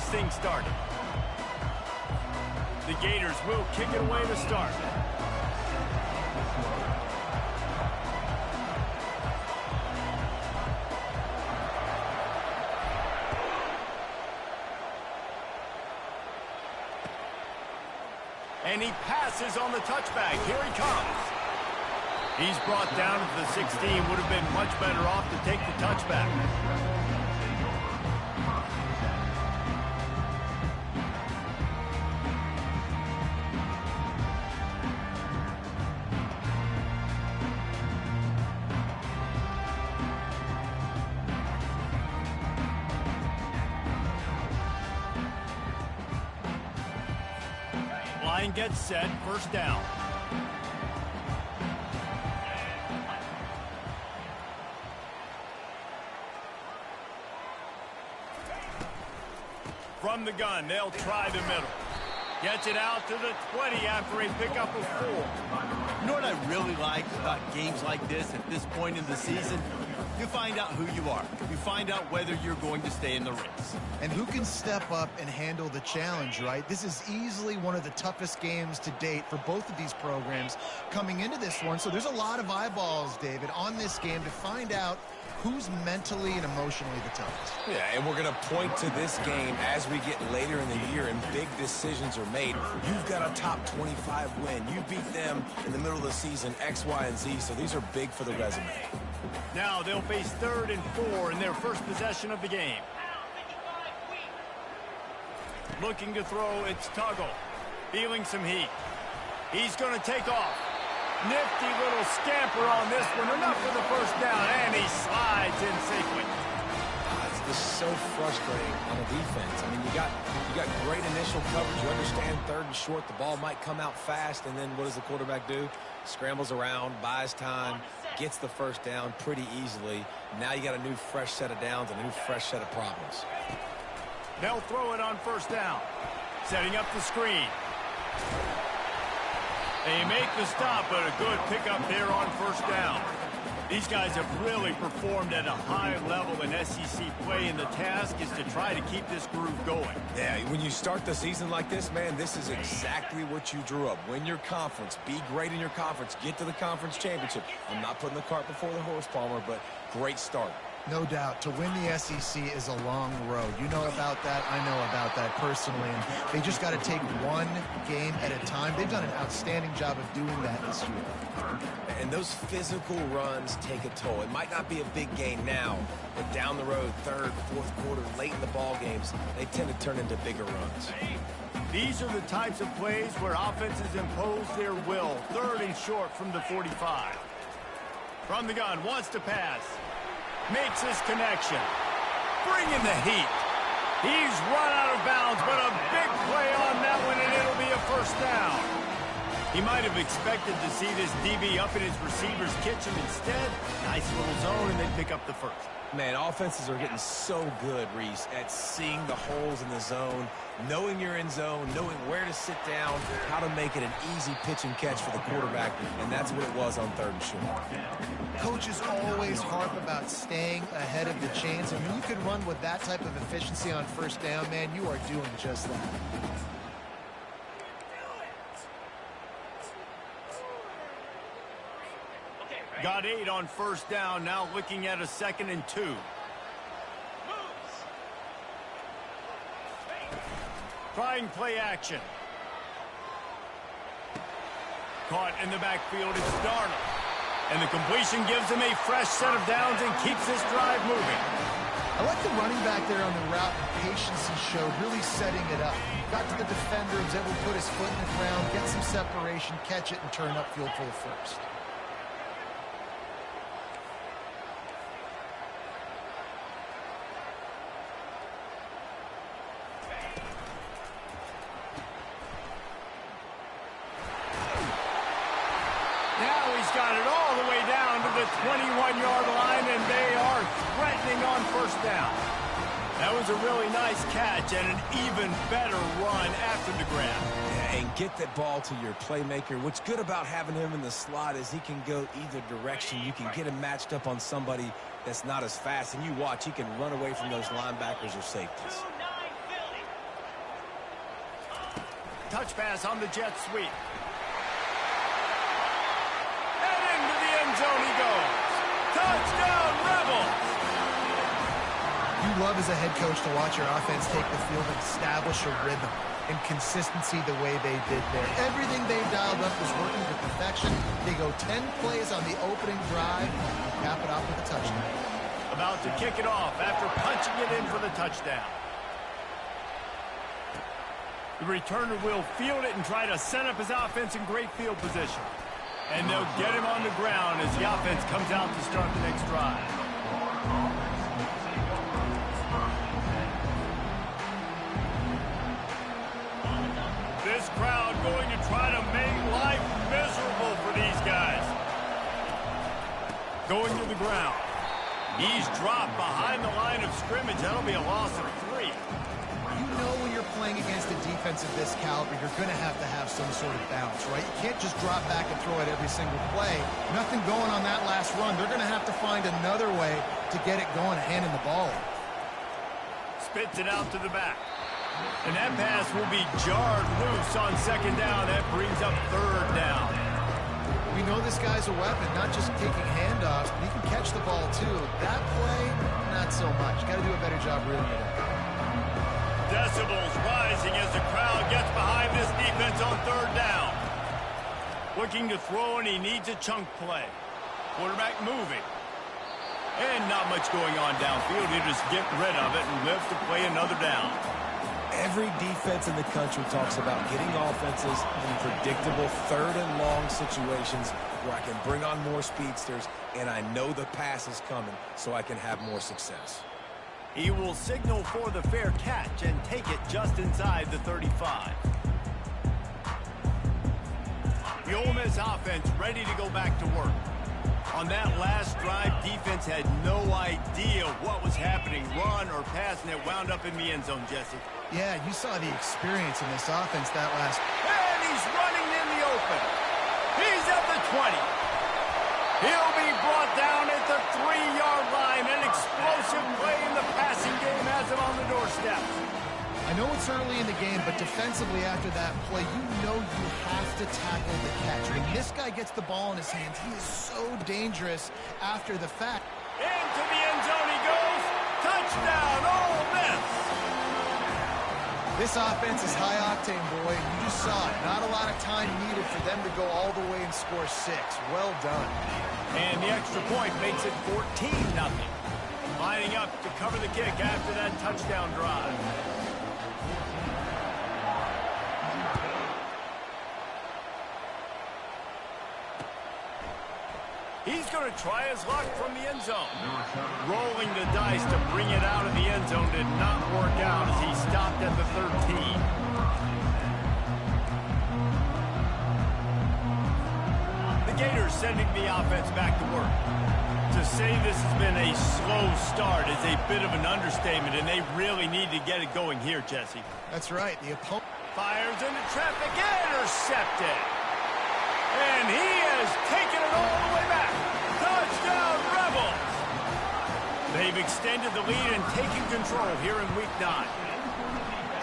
this thing started. The Gators will kick it away to start. And he passes on the touchback. Here he comes. He's brought down to the 16. Would have been much better off to take the touchback. Line gets set, first down. From the gun, they'll try the middle. Gets it out to the 20 after a pickup of 4. You know what I really like about games like this at this point in the season? You find out who you are. You find out whether you're going to stay in the race. And who can step up and handle the challenge, right? This is easily one of the toughest games to date for both of these programs coming into this one. So there's a lot of eyeballs, David, on this game to find out who's mentally and emotionally the toughest. Yeah, and we're going to point to this game as we get later in the year and big decisions are made. You've got a top 25 win. You beat them in the middle of the season, X, Y, and Z, so these are big for the resume. Now they'll face 3rd and 4 in their first possession of the game. Looking to throw, it's Tuggle. Feeling some heat. He's going to take off. Nifty little scamper on this one. Enough for the first down, and he slides in safely. It's just so frustrating on the defense. I mean, you got great initial coverage. You understand 3rd and short. The ball might come out fast, and then what does the quarterback do? Scrambles around, buys time, gets the first down pretty easily. Now you got a new fresh set of downs, a new fresh set of problems. They'll throw it on first down. Setting up the screen. They make the stop, but a good pickup there on first down. These guys have really performed at a high level in SEC play, and the task is to try to keep this groove going. Yeah, when you start the season like this, man, this is exactly what you drew up. Win your conference, be great in your conference, get to the conference championship. I'm not putting the cart before the horse, Palmer, but great start. No doubt. To win the SEC is a long road. You know about that. I know about that personally. And they just got to take one game at a time. They've done an outstanding job of doing that this year. And those physical runs take a toll. It might not be a big game now, but down the road, 3rd, 4th quarter, late in the ball games, they tend to turn into bigger runs. These are the types of plays where offenses impose their will. 3rd and short from the 45. From the gun, wants to pass. Makes his connection. Bringing the heat. He's run out of bounds, but a big play on that one, and it'll be a first down. He might have expected to see this DB up in his receiver's kitchen. Instead, nice little zone, and they pick up the first. Man, offenses are getting so good, Reese, at seeing the holes in the zone, knowing you're in zone, knowing where to sit down, how to make it an easy pitch and catch for the quarterback, and that's what it was on 3rd and short. Coaches always harp about staying ahead of the chains, and when you can run with that type of efficiency on first down, man, you are doing just that. Got 8 on first down, now looking at a 2nd and 2. Trying play action. Caught in the backfield, it's Darnold. And the completion gives him a fresh set of downs and keeps this drive moving. I like the running back there on the route and patience he showed, really setting it up. Got to the defender, was able to put his foot in the ground, get some separation, catch it, and turn upfield for the first. Got it all the way down to the 21-yard line, and they are threatening on first down. That was a really nice catch and an even better run after the grab. Yeah, and get that ball to your playmaker. What's good about having him in the slot is he can go either direction. You can get him matched up on somebody that's not as fast, and you watch, he can run away from those linebackers or safeties. touch pass on the jet sweep. And into the end zone he goes. Touchdown, Rebels! You love as a head coach to watch your offense take the field and establish a rhythm and consistency the way they did there. Everything they dialed up was working to perfection. They go 10 plays on the opening drive and cap it off with a touchdown. About to kick it off after punching it in for the touchdown. The returner will field it and try to set up his offense in great field position. And they'll get him on the ground as the offense comes out to start the next drive. This crowd going to try to make life miserable for these guys. Going to the ground. He's dropped behind the line of scrimmage. That'll be a loss of 3. You know when you're playing against a defense of this caliber, you're going to have some sort of bounce, right? You can't just drop back and throw it every single play. Nothing going on that last run. They're going to have to find another way to get it going, handing the ball. Spits it out to the back. And that pass will be jarred loose on second down. That brings up third down. We know this guy's a weapon, not just taking handoffs, but he can catch the ball too. That play, not so much. Got to do a better job reeling it in. Decibels rising as the crowd gets behind this defense on third down. Looking to throw, and he needs a chunk play. Quarterback moving. And not much going on downfield. He just get rid of it and lives to play another down. Every defense in the country talks about getting offenses in predictable third and long situations where I can bring on more speedsters and I know the pass is coming so I can have more success. He will signal for the fair catch and take it just inside the 35. The Ole Miss offense ready to go back to work. On that last drive, defense had no idea what was happening, run or pass, and it wound up in the end zone, Jesse. Yeah, you saw the experience in this offense that last. And he's running in the open. He's at the 20. He'll be brought down at the 3-yard line. An explosive play in the passing game has him on the doorstep. I know it's early in the game, but defensively after that play, you know you have to tackle the catch. When this guy gets the ball in his hands, he is so dangerous after the fact. Into the end zone he goes. Touchdown, Ole Miss. This offense is high octane, boy, and you just saw it. Not a lot of time needed for them to go all the way and score 6. Well done. And the extra point makes it 14-0. Lining up to cover the kick after that touchdown drive. He's going to try his luck from the end zone. Rolling the dice to bring it out of the end zone did not work out as he stopped at the 13. The Gators sending the offense back to work. To say this has been a slow start is a bit of an understatement, and they really need to get it going here, Jesse. That's right. The opponent fires into traffic, intercepted. And he has taken it all the way back. Touchdown, Rebels! They've extended the lead and taken control here in Week 9.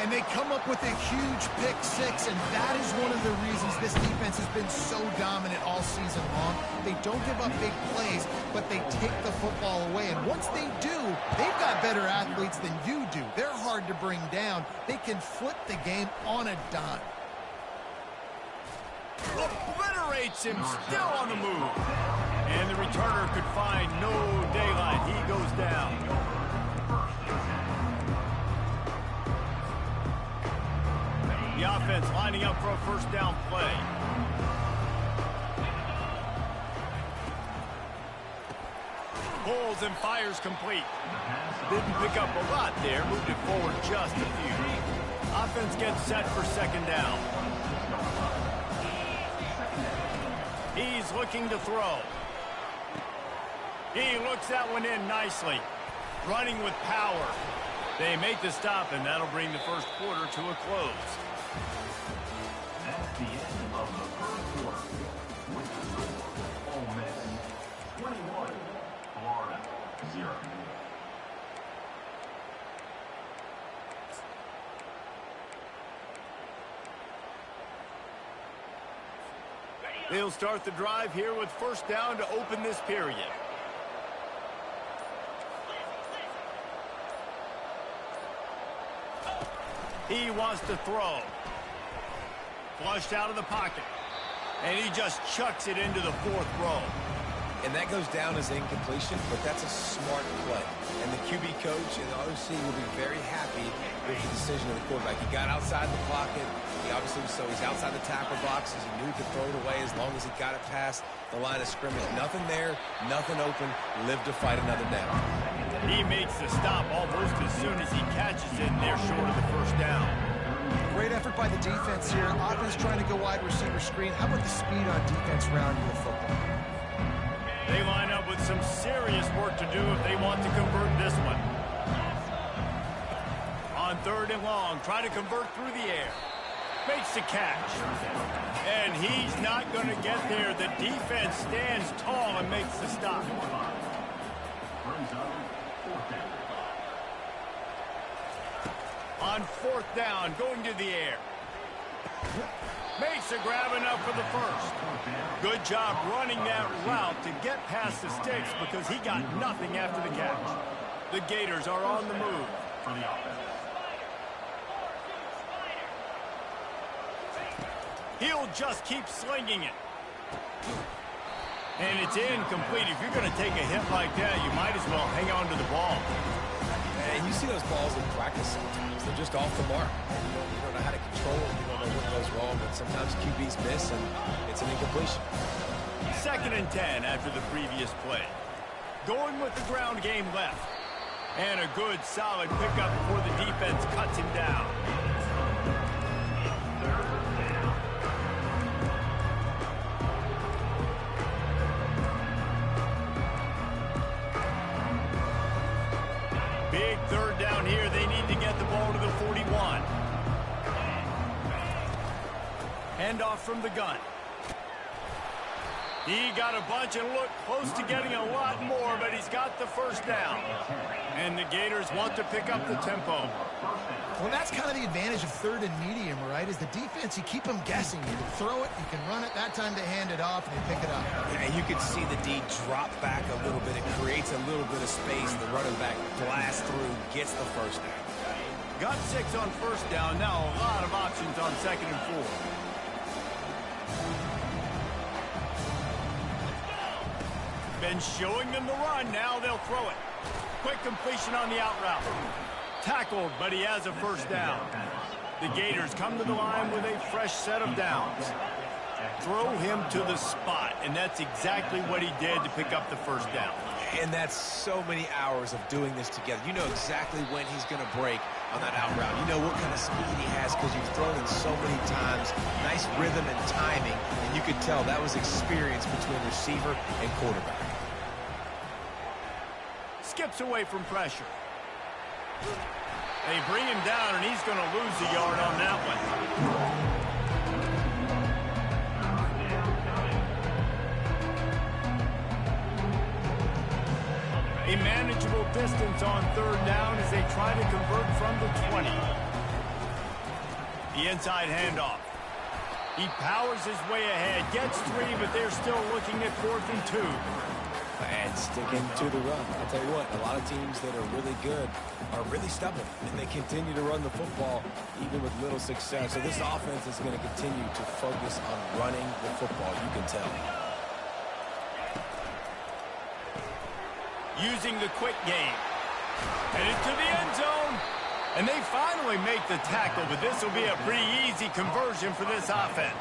and they come up with a huge pick 6, and that is one of the reasons this defense has been so dominant all season long. They don't give up big plays, but they take the football away, and once they do, they've got better athletes than you do. They're hard to bring down. They can flip the game on a dime. Obliterates him, still on the move. And the returner could find no daylight. He goes down. The offense lining up for a first down play. Pulls and fires complete. Didn't pick up a lot there. Moved it forward just a few. Offense gets set for second down. He's looking to throw. He looks that one in nicely. Running with power. They make the stop, and that'll bring the first quarter to a close. That's the end of the first quarter. With the score, Ole Miss 21, Florida 0. They'll start the drive here with first down to open this period. He wants to throw. Flushed out of the pocket. And he just chucks it into the fourth row. And that goes down as incompletion, but that's a smart play. And the QB coach and the OC will be very happy with the decision of the quarterback. He got outside the pocket. He obviously was, so he's outside the tackle boxes. He knew he could throw it away as long as he got it past the line of scrimmage. Nothing there, nothing open. Live to fight another down. He makes the stop almost as soon as he catches it, and they're short of the first down. Great effort by the defense here. Offense trying to go wide receiver screen. How about the speed on defense rounding the football? They line up with some serious work to do if they want to convert this one. On 3rd and long, try to convert through the air. Makes the catch. And he's not going to get there. The defense stands tall and makes the stop. On 4th down, going to the air. Makes a grab enough for the first. Good job running that route to get past the sticks because he got nothing after the catch. The Gators are on the move. For the offense. He'll just keep slinging it. And it's incomplete. If you're going to take a hit like that, you might as well hang on to the ball. And you see those balls in practice sometimes. They're just off the mark. You don't know how to control them. You don't know what goes wrong. But sometimes QBs miss, and it's an incompletion. 2nd and 10 after the previous play. Going with the ground game left. And a good, solid pickup before the defense cuts him down. Big 3rd down here. They need to get the ball to the 41. Handoff from the gun. He got a bunch and looked close to getting a lot more, but he's got the first down. And the Gators want to pick up the tempo. Well, that's kind of the advantage of 3rd and medium, right? Is the defense, you keep them guessing. You can throw it, you can run it. That time they hand it off and they pick it up. Yeah, you can see the D drop back a little bit. It creates a little bit of space. The running back blasts through, gets the first down. Got 6 on first down. Now a lot of options on 2nd and 4. Been showing them the run. Now they'll throw it. Quick completion on the out route. Tackled, but he has a first down. The Gators come to the line with a fresh set of downs. Throw him to the spot, and that's exactly what he did to pick up the first down. And that's so many hours of doing this together. You know exactly when he's going to break on that out route. You know what kind of speed he has because you've thrown it so many times. Nice rhythm and timing, and you could tell that was experience between receiver and quarterback. Skips away from pressure. They bring him down, and he's going to lose a yard on that one. A manageable distance on 3rd down as they try to convert from the 20. The inside handoff. He powers his way ahead, gets 3, but they're still looking at 4th and 2. And sticking to the run. I'll tell you what, a lot of teams that are really good are really stubborn, and they continue to run the football even with little success. So this offense is going to continue to focus on running the football, you can tell. Using the quick game. Headed to the end zone. And they finally make the tackle, but this will be a pretty easy conversion for this offense.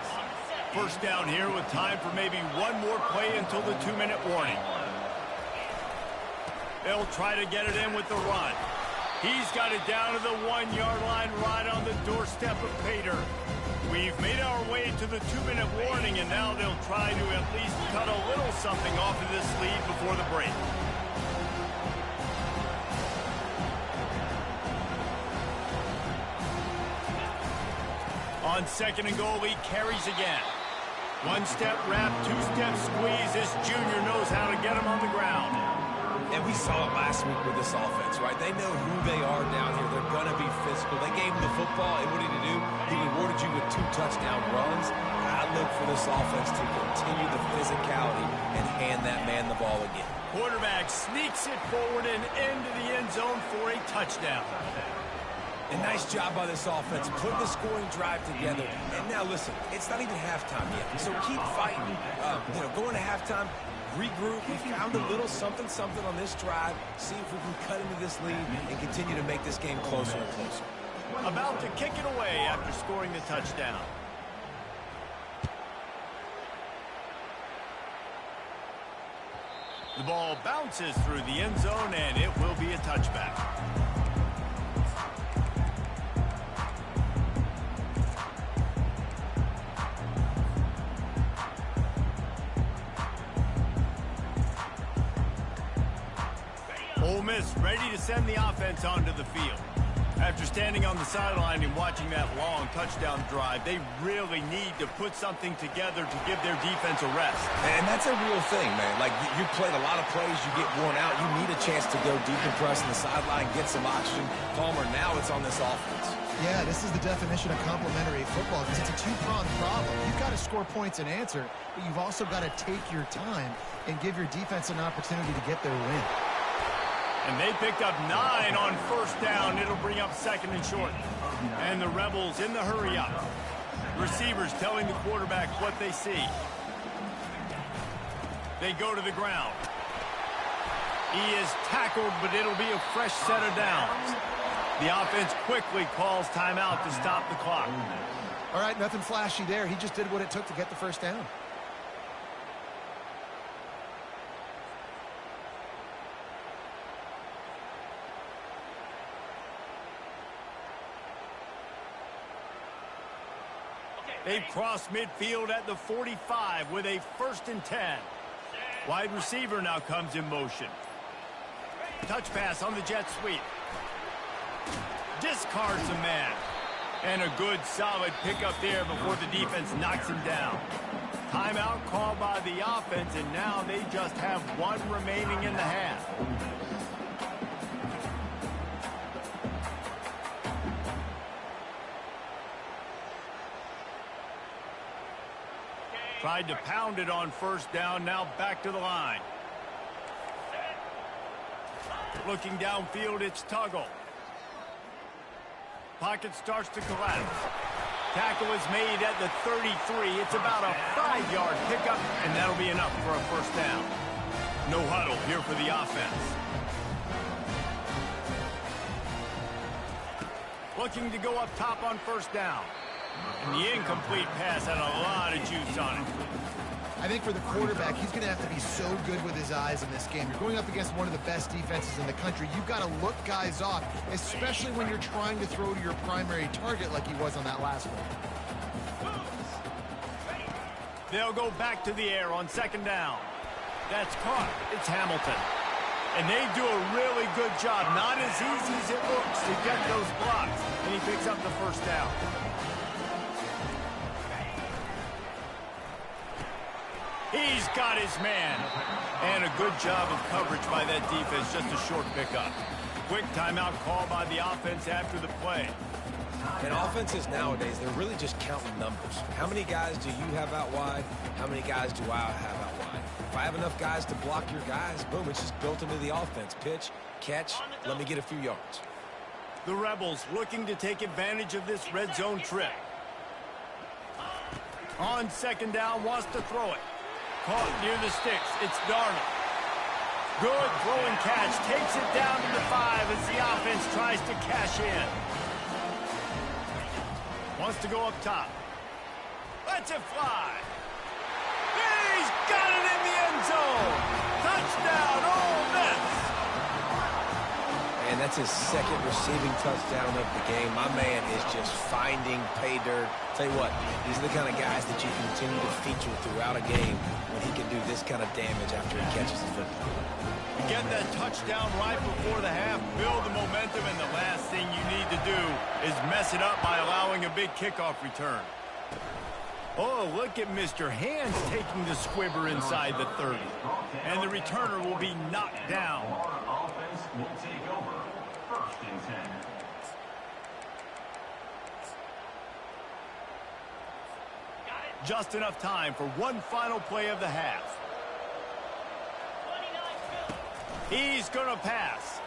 First down here with time for maybe one more play until the 2-minute warning. They'll try to get it in with the run. He's got it down to the 1-yard line right on the doorstep of Pater. We've made our way to the 2-minute warning, and now they'll try to at least cut a little something off of this lead before the break. On 2nd and goal, he carries again. 1-step wrap, 2-step squeeze. This junior knows how to get him on the ground. And we saw it last week with this offense, right? They know who they are down here. They're going to be physical. They gave him the football, and what did he do? He rewarded rewarded you with 2 touchdown runs. I look for this offense to continue the physicality and hand that man the ball again. Quarterback sneaks it forward and into the end zone for a touchdown. A nice job by this offense, putting the scoring drive together. And now, listen, it's not even halftime yet. So keep fighting, going to halftime, regroup. We found a little something on this drive. See if we can cut into this lead and continue to make this game closer and closer. About to kick it away after scoring the touchdown. The ball bounces through the end zone, and it will be a touchback. Ole Miss ready to send the offense onto the field. After standing on the sideline and watching that long touchdown drive, they really need to put something together to give their defense a rest. And that's a real thing, man. Like, you played a lot of plays, you get worn out. You need a chance to go decompress on the sideline, get some oxygen. Palmer, now it's on this offense. Yeah, this is the definition of complementary football because it's a two-pronged problem. You've got to score points and answer, but you've also got to take your time and give your defense an opportunity to get their win. And they picked up 9 on first down. It'll bring up second and short. And the Rebels in the hurry up. Receivers telling the quarterback what they see. They go to the ground. He is tackled, but it'll be a fresh set of downs. The offense quickly calls timeout to stop the clock. All right, nothing flashy there. He just did what it took to get the first down. They've crossed midfield at the 45 with a 1st and 10. Wide receiver now comes in motion. Touch pass on the jet sweep. Discards a man. And a good, solid pickup there before the defense knocks him down. Timeout called by the offense, and now they just have 1 remaining in the half. Tried to pound it on first down, now back to the line. Looking downfield, it's Tuggle. Pocket starts to collapse. Tackle is made at the 33. It's about a 5-yard pickup, and that'll be enough for a first down. No huddle here for the offense. Looking to go up top on first down. And the incomplete pass had a lot of juice on it. I think for the quarterback, he's going to have to be so good with his eyes in this game. You're going up against one of the best defenses in the country. You've got to look guys off, especially when you're trying to throw to your primary target like he was on that last one. They'll go back to the air on second down. That's caught. It's Hamilton. And they do a really good job. Not as easy as it looks to get those blocks. And he picks up the first down. He's got his man. And a good job of coverage by that defense. Just a short pickup. Quick timeout call by the offense after the play. And offenses nowadays, they're really just counting numbers. How many guys do you have out wide? How many guys do I have out wide? If I have enough guys to block your guys, boom, it's just built into the offense. Pitch, catch, let me get a few yards. The Rebels looking to take advantage of this red zone trip. On second down, wants to throw it. Caught near the sticks. It's Darnold. Good throw and catch. Takes it down to the 5 as the offense tries to cash in. Wants to go up top. Lets it fly. He's got it in the end zone. Touchdown, Ole Miss. And that's his second receiving touchdown of the game. My man is just finding pay dirt. Tell you what, these are the kind of guys that you continue to feature throughout a game when he can do this kind of damage after he catches the football. Get that touchdown right before the half, build the momentum, and the last thing you need to do is mess it up by allowing a big kickoff return. Oh, look at Mr. Hands taking the squibber inside the 30. And the returner will be knocked down. Offense will take over. 1st and 10. Just enough time for one final play of the half. He's going to pass.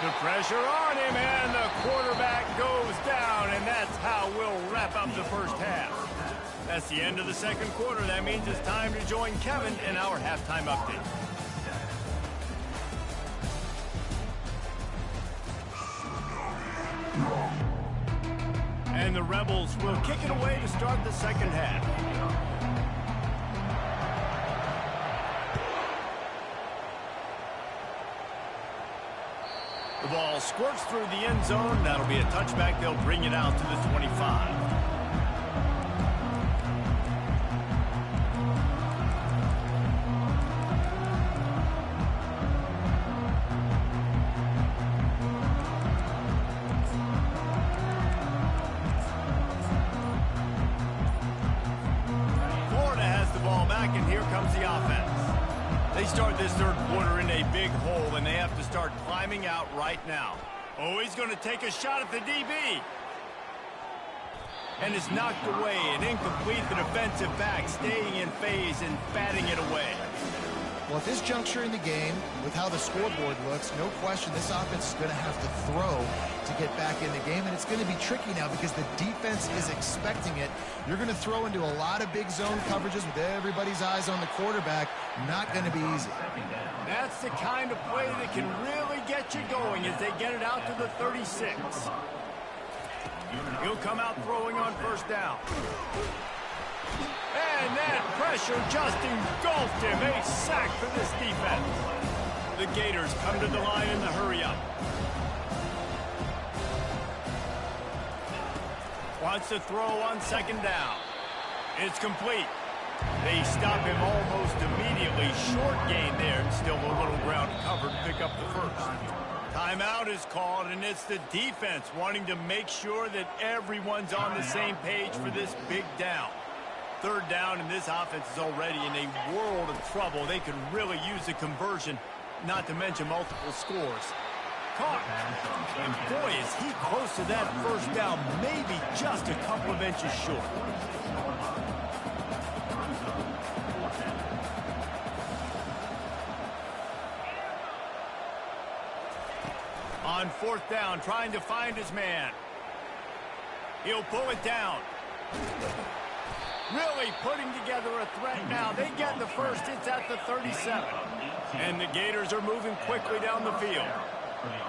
The pressure on him, and the quarterback goes down, and that's how we'll wrap up the first half. That's the end of the second quarter. That means it's time to join Kevin in our halftime update. And the Rebels will kick it away to start the second half. The ball squirts through the end zone. That'll be a touchback. They'll bring it out to the 25. Florida has the ball back, and here comes the offense. They start this third quarter in a big hole, and they have to start climbing out right now. Oh, he's going to take a shot at the DB. And it's knocked away and incomplete. The defensive back staying in phase and batting it away. Well, at this juncture in the game, with how the scoreboard looks, no question this offense is going to have to throw to get back in the game, and it's going to be tricky now because the defense is expecting it. You're going to throw into a lot of big zone coverages with everybody's eyes on the quarterback. Not going to be easy. That's the kind of play that can really get you going as they get it out to the 36. He'll come out throwing on first down. And that pressure just engulfed him. A sack for this defense. The Gators come to the line in the hurry-up. Wants to throw on second down. It's complete. They stop him almost immediately. Short gain there, and still a little ground covered to pick up the first. Timeout is called, and it's the defense wanting to make sure that everyone's on the same page for this big down. Third down, and this offense is already in a world of trouble. They could really use a conversion, not to mention multiple scores. Caught. And boy, is he close to that first down, maybe just a couple of inches short. On fourth down, trying to find his man. He'll pull it down. Really putting together a threat now. They get the first. It's at the 37. And the Gators are moving quickly down the field.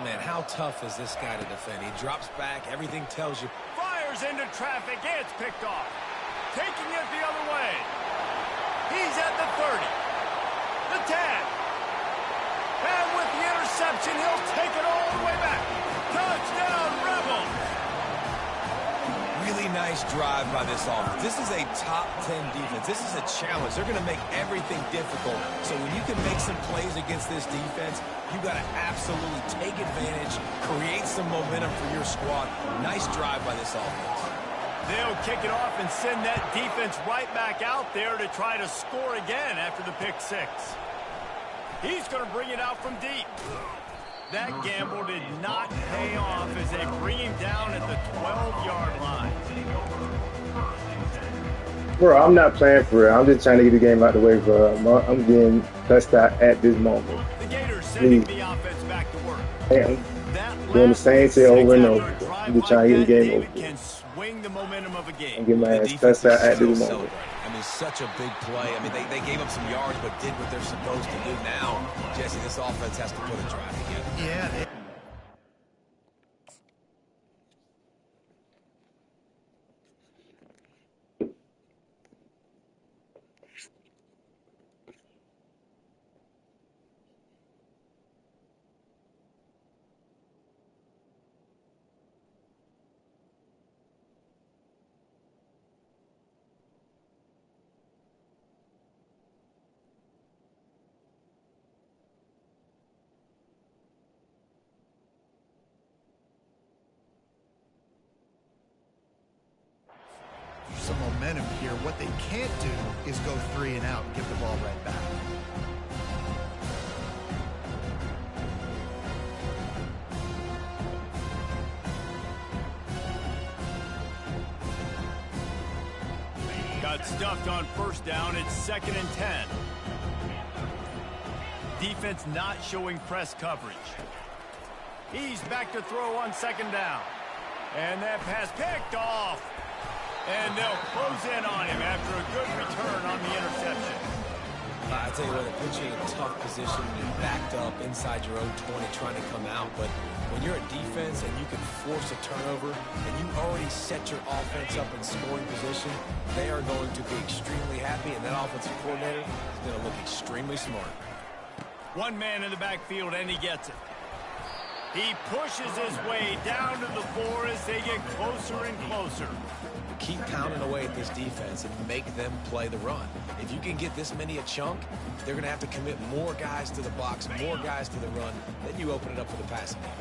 Man, how tough is this guy to defend? He drops back. Everything tells you. Fires into traffic. It's picked off. Taking it the other way. He's at the 30. The 10. And with the interception, he'll take it all the way back. Touchdown, Rebels. Really nice drive by this offense. This is a top 10 defense. This is a challenge. They're going to make everything difficult. So when you can make some plays against this defense, you got to absolutely take advantage, create some momentum for your squad. Nice drive by this offense. They'll kick it off and send that defense right back out there to try to score again after the pick six. He's going to bring it out from deep. That gamble did not pay off as they bring him down at the 12-yard line. Bro, I'm not playing for it. I'm just trying to get the game out the way, bro. I'm getting cussed out at this moment. The Gators sending the offense back to work. Hey, I'm doing the same shit over and over. I'm just trying to get the game over. Can swing the momentum of a game. I'm getting my ass cussed out at this moment. I mean, such a big play. I mean, they gave up some yards, but did what they're supposed to do. Now, Jesse, this offense has to put a drive together. Yeah. Some momentum here. What they can't do is go 3 and out and give the ball right back. Got stuffed on first down. It's 2nd and 10. Defense not showing press coverage. He's back to throw on 2nd down. And that pass picked off. And they'll close in on him after a good return on the interception. I tell you what, it puts you in a tough position. You're backed up inside your own 20 trying to come out. But when you're a defense and you can force a turnover and you already set your offense up in scoring position, they are going to be extremely happy, and that offensive coordinator is going to look extremely smart. One man in the backfield, and he gets it. He pushes his way down to the floor as they get closer and closer. Keep pounding away at this defense and make them play the run. If you can get this many a chunk, they're going to have to commit more guys to the box, more guys to the run. Then you open it up for the passing game.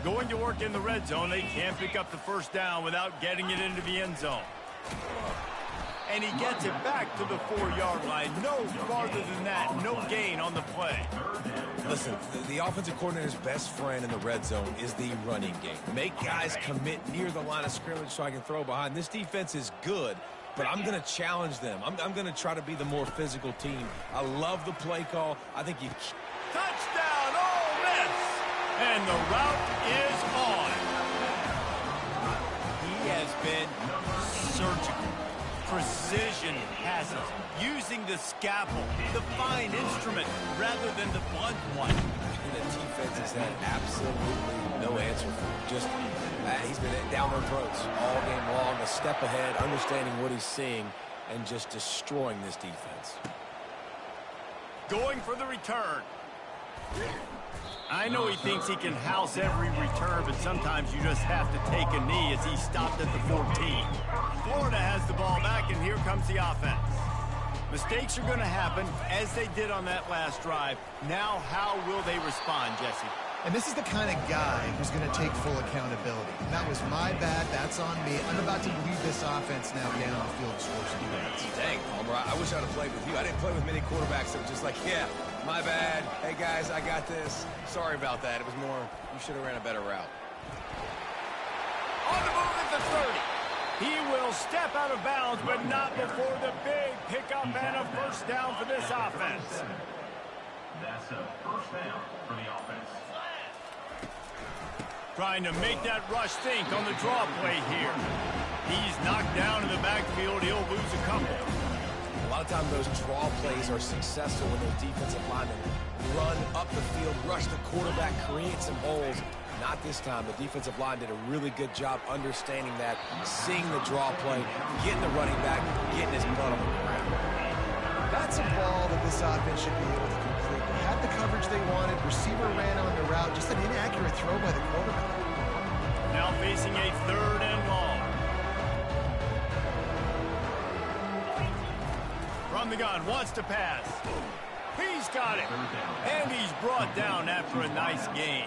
Going to work in the red zone. They can't pick up the first down without getting it into the end zone. And he gets it back to the 4-yard line. No farther than that. No gain on the play. Listen, the offensive coordinator's best friend in the red zone is the running game. Make guys commit near the line of scrimmage so I can throw behind. This defense is good, but I'm going to challenge them. I'm going to try to be the more physical team. I love the play call. I think you... Touchdown, Ole Miss! And the route is on. He has been surgical. Precision passes, using the scalpel, the fine instrument, rather than the blunt one. The defense has had absolutely no answer for him. Just, he's been down their throats all game long, a step ahead, understanding what he's seeing, and just destroying this defense. Going for the return. I know he thinks he can house every return, but sometimes you just have to take a knee as he stopped at the 14. Florida has the ball back, and here comes the offense. Mistakes are going to happen, as they did on that last drive. Now, how will they respond, Jesse? And this is the kind of guy who's going to take full accountability. That was my bad. That's on me. I'm about to lead this offense now down the field and score some points. Dang, Palmer, I wish I'd have played with you. I didn't play with many quarterbacks that were just like, yeah, my bad. Hey, guys, I got this. Sorry about that. It was more, you should have ran a better route. On the move at the 30. He will step out of bounds, but not before the big pickup and a first down for this offense. That's a first down for the offense. Trying to make that rush think on the draw play here. He's knocked down in the backfield. He'll lose a couple. A lot of times those draw plays are successful when those defensive linemen run up the field, rush the quarterback, create some holes. Not this time. The defensive line did a really good job understanding that, seeing the draw play, getting the running back, getting his butt on the ground. That's a ball that this offense should be able to complete. They had the coverage they wanted. Receiver ran on the route. Just an inaccurate throw by the quarterback. Now facing a 3rd and long. From the gun, wants to pass. He's got it. And he's brought down after a nice game.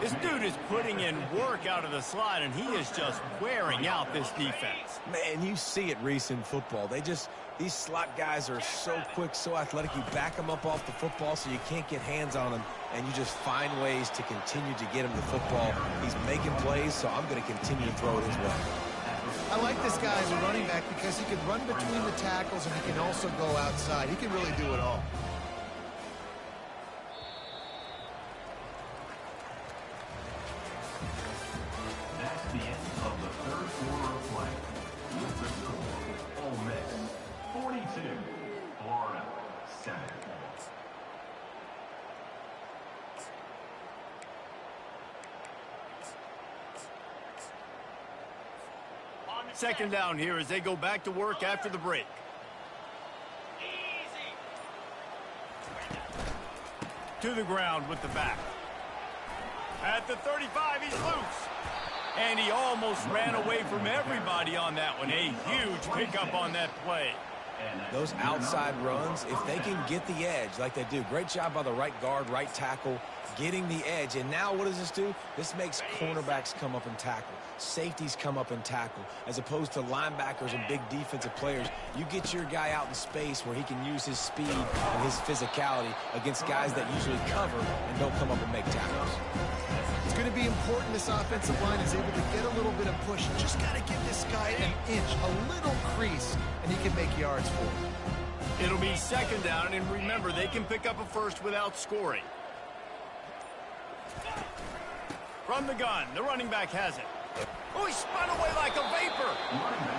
This dude is putting in work out of the slot, and he is just wearing out this defense. Man, you see it, Reese, in football. These slot guys are so quick, so athletic. You back them up off the football so you can't get hands on them, and you just find ways to continue to get him the football. He's making plays, so I'm going to continue to throw it his way. I like this guy as a running back because he can run between the tackles and he can also go outside. He can really do it all. That's the end of the third quarter of play. With the score, Ole Miss 42, Florida 7. Second down here as they go back to work after the break. To the ground with the back. At the 35, he's loose. And he almost ran away from everybody on that one. A huge pickup on that play. Those outside runs, if they can get the edge like they do, great job by the right guard, right tackle, getting the edge. And now what does this do? This makes cornerbacks come up and tackle. Safeties come up and tackle. As opposed to linebackers and big defensive players, you get your guy out in space where he can use his speed and his physicality against guys that usually cover and don't come up and make tackles. It's going going to be important. This offensive line is able to get a little bit of push. Just got to give this guy an inch, a little crease, and he can make yards for it. It'll be second down, and remember, they can pick up a first without scoring. From the gun, the running back has it. Oh, he spun away like a vapor.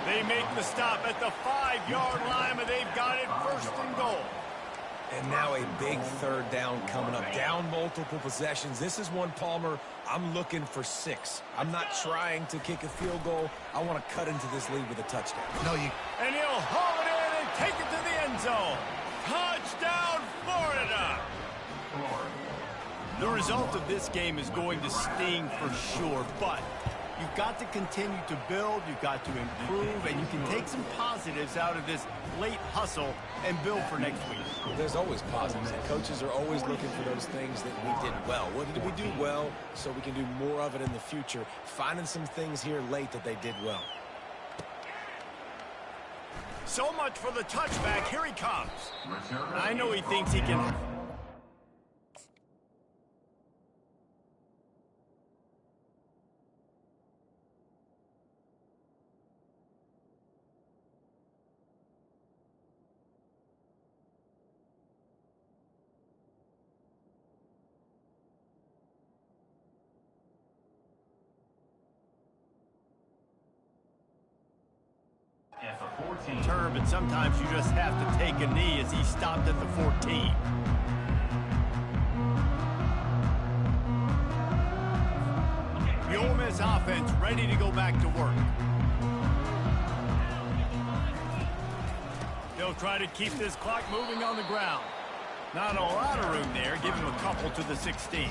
They make the stop at the 5-yard line, but they've got it first and goal. And now a big third down coming up. Down multiple possessions. This is one, Palmer, I'm looking for 6. I'm not trying to kick a field goal. I want to cut into this lead with a touchdown. And he'll haul it in and take it to the end zone. Touchdown, Florida! The result of this game is going to sting for sure, but you've got to continue to build, you've got to improve, and you can take some positives out of this late hustle and build for next week. There's always positives, and coaches are always looking for those things that we did well. What did we do well so we can do more of it in the future? Finding some things here late that they did well. So much for the touchback. Here he comes. I know he thinks he can... But sometimes you just have to take a knee as he stopped at the 14. The Ole Miss offense ready to go back to work. They'll try to keep this clock moving on the ground. Not a lot of room there. Give him a couple to the 16.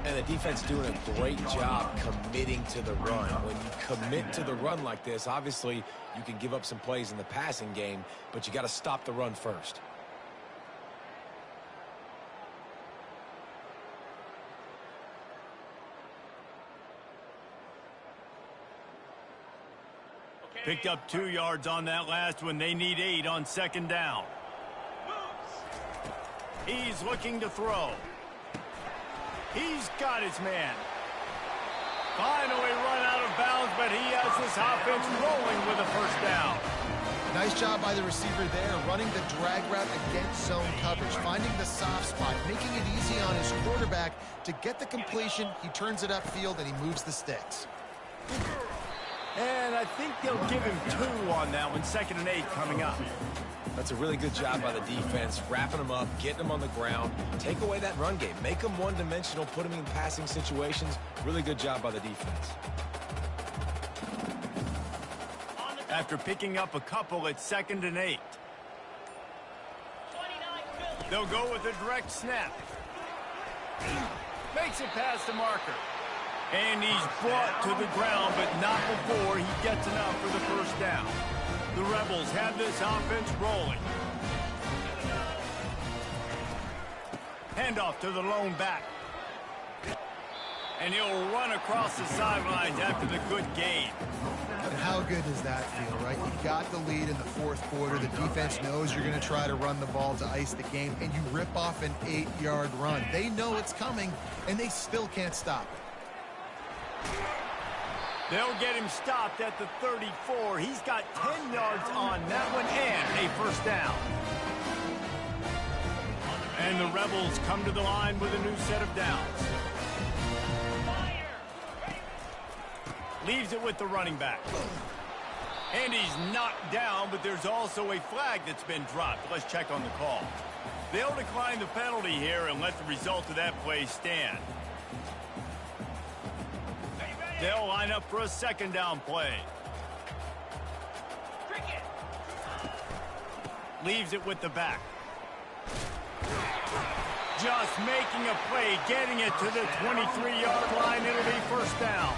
And the defense doing a great job committing to the run. When you commit to the run like this, obviously you can give up some plays in the passing game, but you got to stop the run first. Picked up 2 yards on that last one. They need 8 on second down. He's looking to throw. He's got his man. Finally run out of bounds, but he has this offense rolling with a first down. Nice job by the receiver there, running the drag route against zone coverage, finding the soft spot, making it easy on his quarterback to get the completion. He turns it upfield, and he moves the sticks. And I think they'll give him 2 on that one. 2nd and 8 coming up. That's a really good job by the defense, wrapping them up, getting them on the ground. Take away that run game. Make them one-dimensional, put them in passing situations. Really good job by the defense. After picking up a couple, it's 2nd and 8. They'll go with a direct snap. Makes it past the marker. And he's brought to the ground, but not before he gets enough for the first down. The Rebels have this offense rolling. Handoff to the lone back. And he'll run across the sidelines after the good gain. And how good does that feel, right? You got the lead in the 4th quarter. The defense knows you're going to try to run the ball to ice the game, and you rip off an 8-yard run. They know it's coming, and they still can't stop it. They'll get him stopped at the 34. He's got 10 yards on that one and a first down. And the Rebels come to the line with a new set of downs. Leaves it with the running back. And he's knocked down, but there's also a flag that's been dropped. Let's check on the call. They'll decline the penalty here and let the result of that play stand. They'll line up for a 2nd down play. Leaves it with the back. Just making a play, getting it to the 23-yard line. It'll be first down.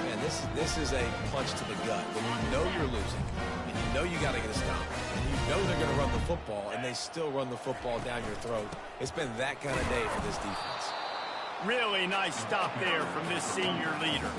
Man, this is a punch to the gut. When you know you're losing, and you know you got to get a stop, and you know they're going to run the football, and they still run the football down your throat. It's been that kind of day for this defense. Really nice stop there from this senior leader.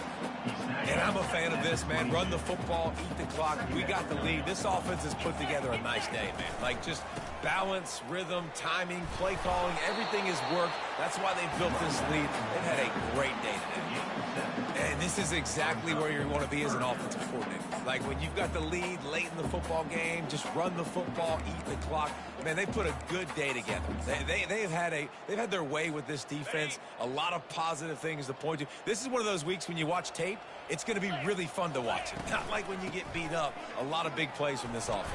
And I'm a fan of this, man. Run the football, eat the clock. We got the lead. This offense has put together a nice day, man. Like, just balance, rhythm, timing, play calling, everything has worked. That's why they built this lead. They've had a great day today. And this is exactly where you want to be as an offensive coordinator. Like, when you've got the lead late in the football game, just run the football, eat the clock. Man, they put a good day together. They've had their way with this defense. A lot of positive things to point to. This is one of those weeks when you watch tape, it's going to be really fun to watch it. Not like when you get beat up. A lot of big plays from this offense.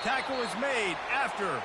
Tackle is made after